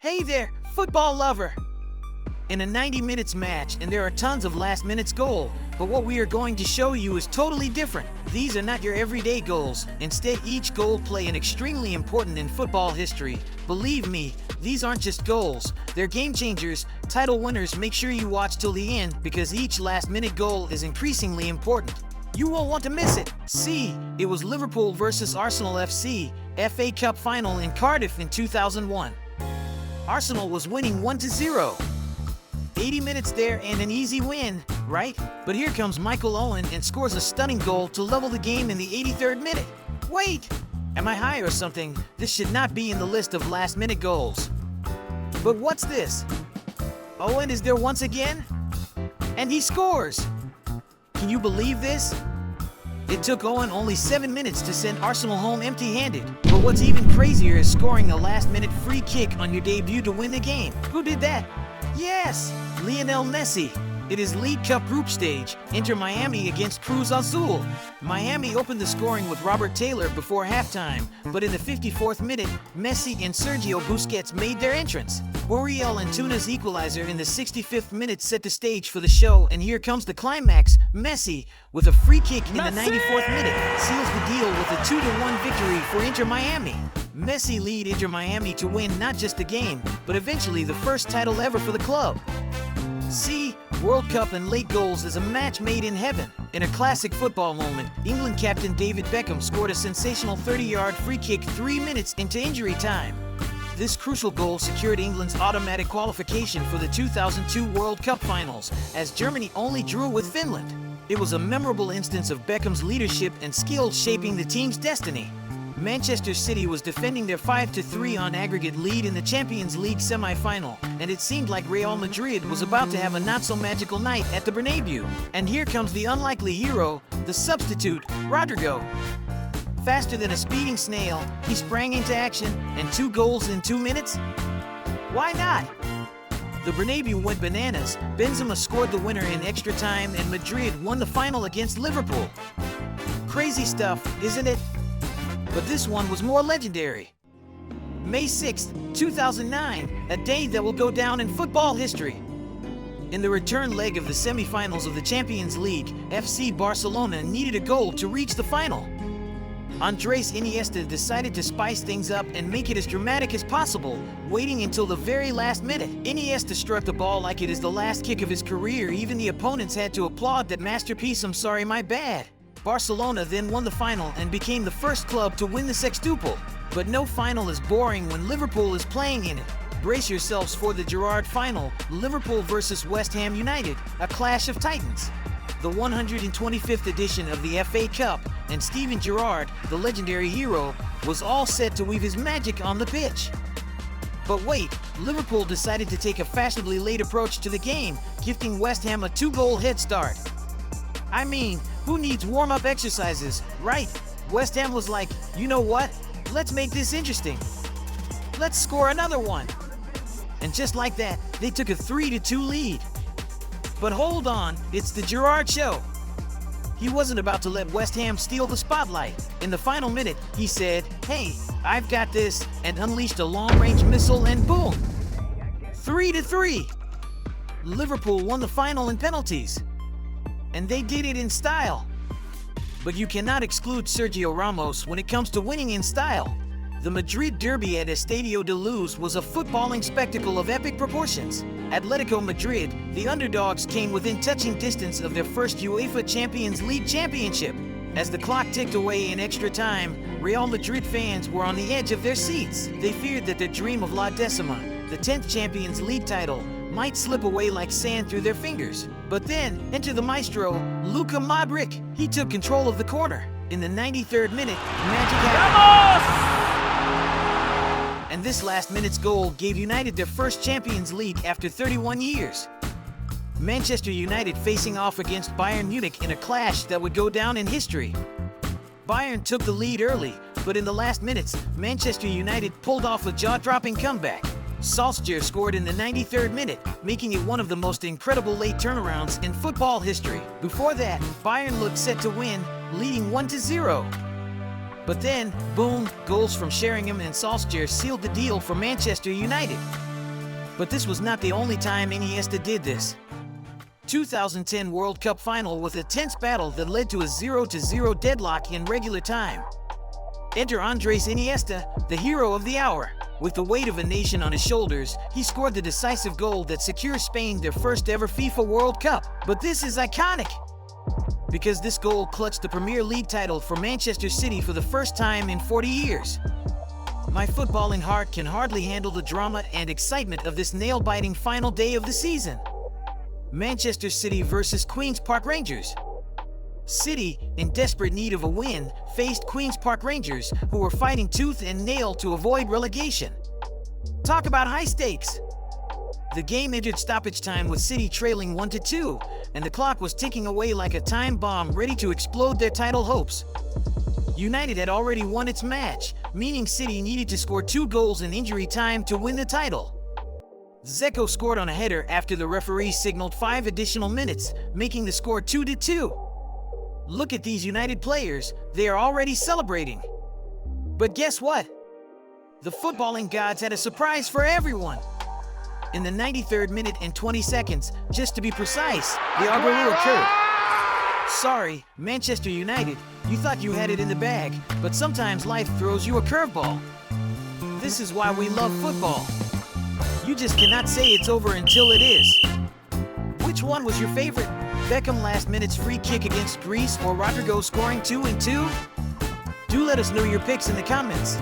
Hey there, football lover! In a 90 minutes match, and there are tons of last minutes goal, but what we are going to show you is totally different. These are not your everyday goals. Instead, each goal play an extremely important in football history. Believe me, these aren't just goals. They're game changers, title winners. Make sure you watch till the end because each last minute goal is increasingly important. You won't want to miss it. See, it was Liverpool versus Arsenal FC, FA Cup final in Cardiff in 2001. Arsenal was winning 1-0. 80 minutes there and an easy win, right? But here comes Michael Owen and scores a stunning goal to level the game in the 83rd minute. Wait! Am I high or something? This should not be in the list of last-minute goals. But what's this? Owen is there once again? And he scores! Can you believe this? It took Owen only 7 minutes to send Arsenal home empty-handed. But what's even crazier is scoring a last-minute free kick on your debut to win the game. Who did that? Yes, Lionel Messi. It is League Cup group stage, Inter Miami against Cruz Azul. Miami opened the scoring with Robert Taylor before halftime, but in the 54th minute, Messi and Sergio Busquets made their entrance. Oriol Antuna's equalizer in the 65th minute set the stage for the show, and here comes the climax. Messi, with a free kick in the 94th minute, seals the deal with a 2-1 victory for Inter Miami. Messi lead Inter Miami to win not just the game, but eventually the first title ever for the club. See, World Cup and late goals is a match made in heaven. In a classic football moment, England captain David Beckham scored a sensational 30-yard free kick 3 minutes into injury time. This crucial goal secured England's automatic qualification for the 2002 World Cup finals, as Germany only drew with Finland. It was a memorable instance of Beckham's leadership and skill shaping the team's destiny. Manchester City was defending their 5-3 on aggregate lead in the Champions League semi-final, and it seemed like Real Madrid was about to have a not-so-magical night at the Bernabeu. And here comes the unlikely hero, the substitute, Rodrigo. Faster than a speeding snail, he sprang into action, and 2 goals in 2 minutes? Why not? The Bernabeu went bananas. Benzema scored the winner in extra time, and Madrid won the final against Liverpool. Crazy stuff, isn't it? But this one was more legendary. May 6, 2009, a day that will go down in football history. In the return leg of the semi-finals of the Champions League, FC Barcelona needed a goal to reach the final. Andres Iniesta decided to spice things up and make it as dramatic as possible, waiting until the very last minute. Iniesta struck the ball like it is the last kick of his career. Even the opponents had to applaud that masterpiece. I'm sorry, my bad. Barcelona then won the final and became the first club to win the sextuple. But no final is boring when Liverpool is playing in it. Brace yourselves for the Gerrard final, Liverpool versus West Ham United, a clash of titans. The 125th edition of the FA Cup, and Steven Gerrard, the legendary hero, was all set to weave his magic on the pitch. But wait, Liverpool decided to take a fashionably late approach to the game, gifting West Ham a 2-goal head start. I mean, who needs warm-up exercises, right? West Ham was like, you know what? Let's make this interesting. Let's score another one. And just like that, they took a 3-2 lead. But hold on, it's the Gerrard show. He wasn't about to let West Ham steal the spotlight. In the final minute, he said, hey, I've got this, and unleashed a long-range missile, and boom! 3-3. Liverpool won the final in penalties. And they did it in style. But you cannot exclude Sergio Ramos when it comes to winning in style. The Madrid derby at Estadio de Luz was a footballing spectacle of epic proportions. Atletico Madrid, the underdogs, came within touching distance of their first UEFA Champions League championship. As the clock ticked away in extra time, Real Madrid fans were on the edge of their seats. They feared that their dream of La Decima, the 10th Champions League title, might slip away like sand through their fingers. But then, enter the maestro, Luka Modric. He took control of the corner. In the 93rd minute, magic happened. And this last minute's goal gave United their first Champions League after 31 years. Manchester United facing off against Bayern Munich in a clash that would go down in history. Bayern took the lead early, but in the last minutes, Manchester United pulled off a jaw-dropping comeback. Solskjaer scored in the 93rd minute, making it one of the most incredible late turnarounds in football history. Before that, Bayern looked set to win, leading 1-0. But then, boom, goals from Sheringham and Solskjaer sealed the deal for Manchester United. But this was not the only time Iniesta did this. 2010 World Cup final with a tense battle that led to a 0-0 deadlock in regular time. Enter Andres Iniesta, the hero of the hour. With the weight of a nation on his shoulders, he scored the decisive goal that secures Spain their first ever FIFA World Cup. But this is iconic, because this goal clutched the Premier League title for Manchester City for the first time in 40 years. My footballing heart can hardly handle the drama and excitement of this nail-biting final day of the season. Manchester City versus Queen's Park Rangers. City, in desperate need of a win, faced Queen's Park Rangers, who were fighting tooth and nail to avoid relegation. Talk about high stakes! The game entered stoppage time with City trailing 1-2, and the clock was ticking away like a time bomb ready to explode their title hopes. United had already won its match, meaning City needed to score 2 goals in injury time to win the title. Dzeko scored on a header after the referee signaled 5 additional minutes, making the score 2-2. Look at these United players, they are already celebrating. But guess what? The footballing gods had a surprise for everyone. In the 93rd minute and 20 seconds, just to be precise, the Aguero occurred. Sorry, Manchester United, you thought you had it in the bag, but sometimes life throws you a curveball. This is why we love football. You just cannot say it's over until it is. Which one was your favorite? Beckham last minute's free kick against Greece or Rodrigo scoring 2-2? Do let us know your picks in the comments.